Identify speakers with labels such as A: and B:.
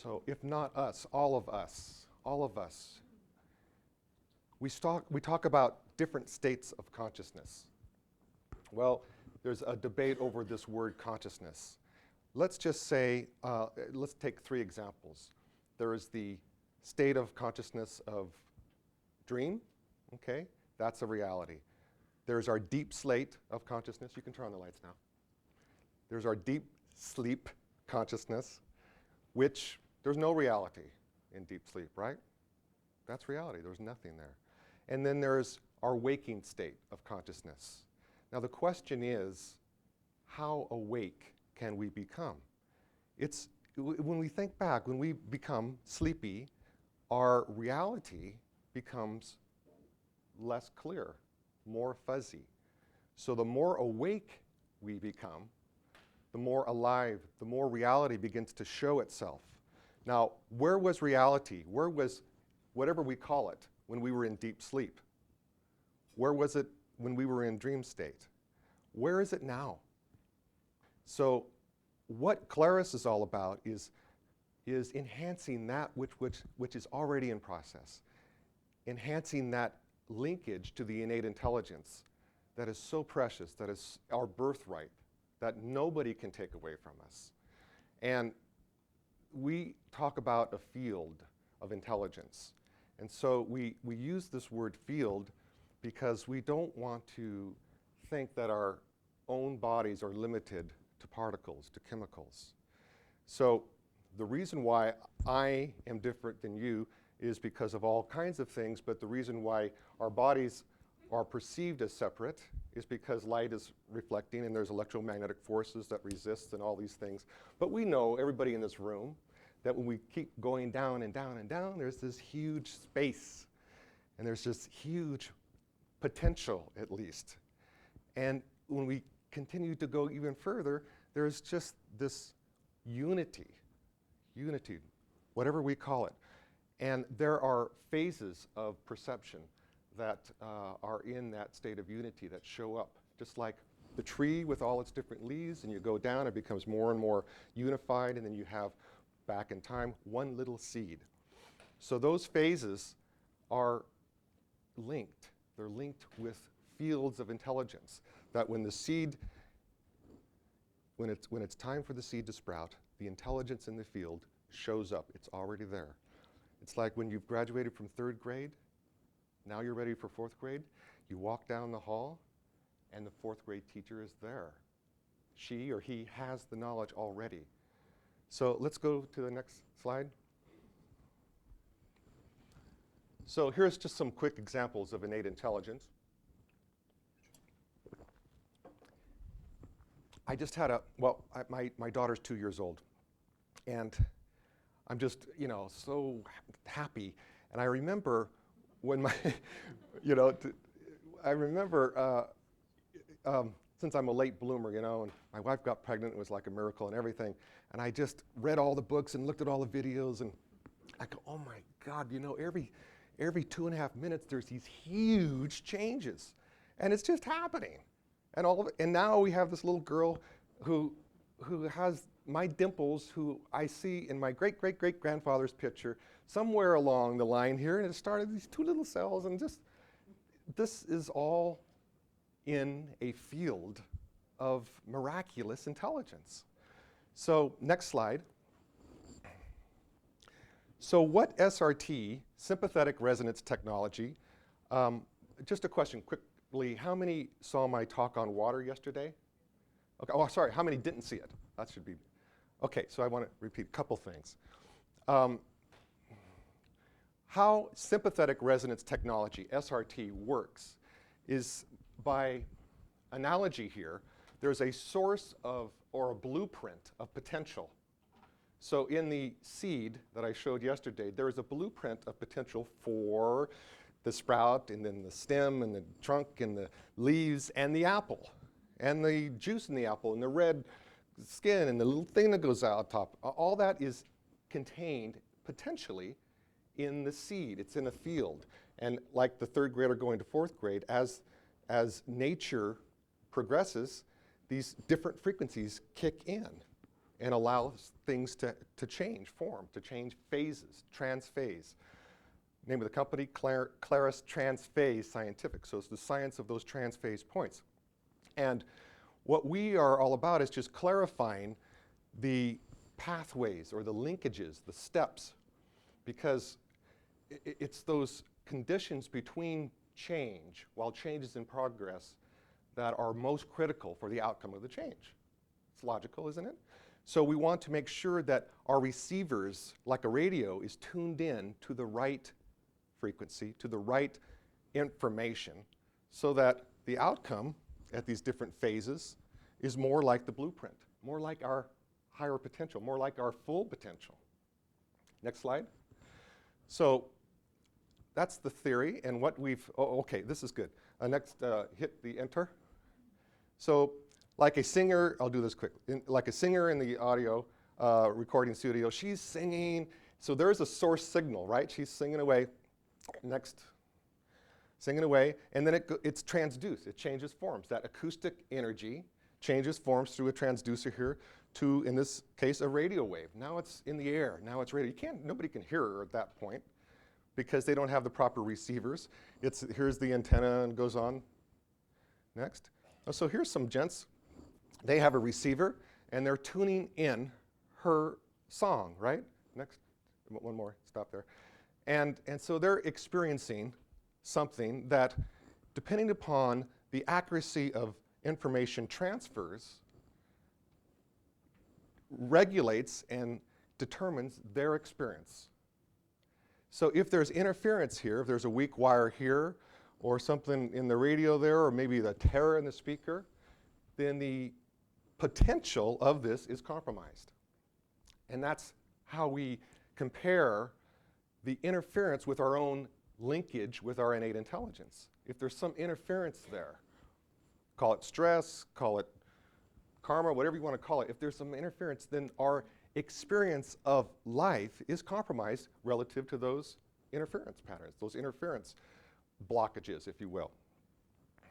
A: So if not us, all of us, all of us, we talk about different states of consciousness. Well, there's a debate over this word consciousness. Let's just say, let's take 3 examples. There is the state of consciousness of dream, okay? That's a reality. There's our deep slate of consciousness. You can turn on the lights now. There's our deep sleep consciousness, which there's no reality in deep sleep, right? That's reality. There's nothing there. And then there's our waking state of consciousness. Now the question is, how awake can we become? When we think back, when we become sleepy, our reality becomes less clear, more fuzzy. So the more awake we become, the more alive, the more reality begins to show itself. Now, where was reality? Where was whatever we call it when we were in deep sleep? Where was it when we were in dream state? Where is it now? So what Clarus is all about is enhancing that which is already in process, enhancing that linkage to the innate intelligence that is so precious, that is our birthright, that nobody can take away from us. And we talk about a field of intelligence. And so we use this word field because we don't want to think that our own bodies are limited to particles, to chemicals. So the reason why I am different than you is because of all kinds of things, but the reason why our bodies are perceived as separate is because light is reflecting and there's electromagnetic forces that resist and all these things. But we know, everybody in this room, that when we keep going down and down and down, there's this huge space and there's this huge potential, at least. And when we continue to go even further, there's just this unity, whatever we call it. And there are phases of perception that are in that state of unity that show up, just like the tree with all its different leaves, and you go down, it becomes more and more unified, and then you have, back in time, one little seed. So those phases are linked. They're linked with fields of intelligence, that when the seed, when it's time for the seed to sprout, the intelligence in the field shows up. It's already there. It's like when you've graduated from 3rd grade, now you're ready for 4th grade, you walk down the hall and the 4th grade teacher is there. She or he has the knowledge already. So let's go to the next slide. So here's just some quick examples of innate intelligence. I just had my daughter's 2 years old, and I'm just, so happy. And I remember when my, since I'm a late bloomer, and my wife got pregnant, it was like a miracle and everything. And I just read all the books and looked at all the videos, and I go, oh my God, every 2.5 minutes there's these huge changes, and it's just happening. And now we have this little girl who has my dimples, who I see in my great-great-great-grandfather's picture somewhere along the line here, and it started these 2 little cells, and just, this is all in a field of miraculous intelligence. So next slide. So what SRT, sympathetic resonance technology, just a question quickly, how many saw my talk on water yesterday? Okay, oh, sorry, how many didn't see it? That should be, okay, so I want to repeat a couple things. How sympathetic resonance technology, SRT, works is by analogy here. There's a source of, or a blueprint of potential. So in the seed that I showed yesterday, there is a blueprint of potential for the sprout, and then the stem, and the trunk, and the leaves, and the apple, and the juice in the apple, and the red skin, and the little thing that goes out top. All that is contained potentially in the seed. It's in a field. And like the 3rd grader going to 4th grade, as nature progresses, these different frequencies kick in. and allows things to change form, to change phases, transphase. Name of the company, Clarus Transphase Scientific. So it's the science of those transphase points. And what we are all about is just clarifying the pathways or the linkages, the steps, because it's those conditions between change, while change is in progress, that are most critical for the outcome of the change. It's logical, isn't it? So we want to make sure that our receivers, like a radio, is tuned in to the right frequency, to the right information, so that the outcome at these different phases is more like the blueprint, more like our higher potential, more like our full potential. Next slide. So that's the theory, and what we've, okay, this is good. Next, hit the enter. So like a singer, I'll do this quickly, like a singer in the audio recording studio, she's singing, so there's a source signal, right? She's singing away. Next, singing away, and then it's transduced, it changes forms. That acoustic energy changes forms through a transducer here to, in this case, a radio wave. Now it's in the air, now it's radio. Nobody can hear her at that point because they don't have the proper receivers. Here's the antenna and goes on. Next. So here's some gents. They have a receiver and they're tuning in her song, right? Next, one more, stop there. And so they're experiencing something that, depending upon the accuracy of information transfers, regulates and determines their experience. So if there's interference here, if there's a weak wire here, or something in the radio there, or maybe the terror in the speaker, then the potential of this is compromised. And that's how we compare the interference with our own linkage with our innate intelligence. If there's some interference there, call it stress, call it karma, whatever you want to call it, if there's some interference, then our experience of life is compromised relative to those interference patterns, those interference blockages, if you will.